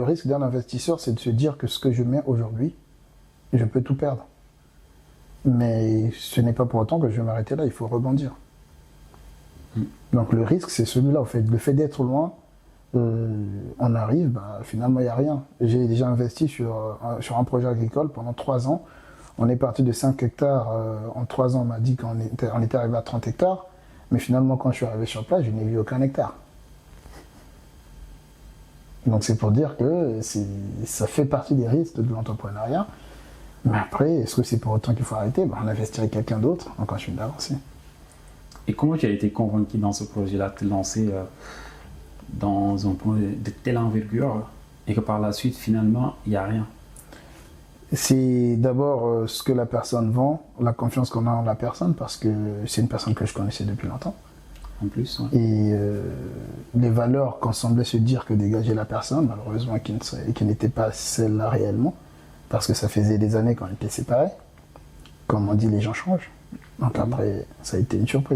risque d'un investisseur, c'est de se dire que ce que je mets aujourd'hui, je peux tout perdre. Mais ce n'est pas pour autant que je vais m'arrêter là, il faut rebondir. Donc le risque, c'est celui-là. Le fait d'être loin, on arrive, finalement, il n'y a rien. J'ai déjà investi sur un projet agricole pendant 3 ans. On est parti de 5 hectares. En 3 ans, on m'a dit qu'on était arrivé à 30 hectares. Mais finalement, quand je suis arrivé sur place, je n'ai vu aucun hectare. Donc c'est pour dire que ça fait partie des risques de l'entrepreneuriat. Mais après, est-ce que c'est pour autant qu'il faut arrêter? On investirait quelqu'un d'autre, on continue d'avancer. Et comment tu as été convaincu dans ce projet-là de te lancer dans un projet de telle envergure et que par la suite, finalement, il n'y a rien? C'est d'abord ce que la personne vend, la confiance qu'on a en la personne, parce que c'est une personne que je connaissais depuis longtemps. En plus, ouais. Et les valeurs qu'on semblait se dire que dégageait la personne, malheureusement, qui n'étaient pas celles-là réellement, parce que ça faisait des années qu'on était séparés. Comme on dit, les gens changent. Donc après, ça a été une surprise.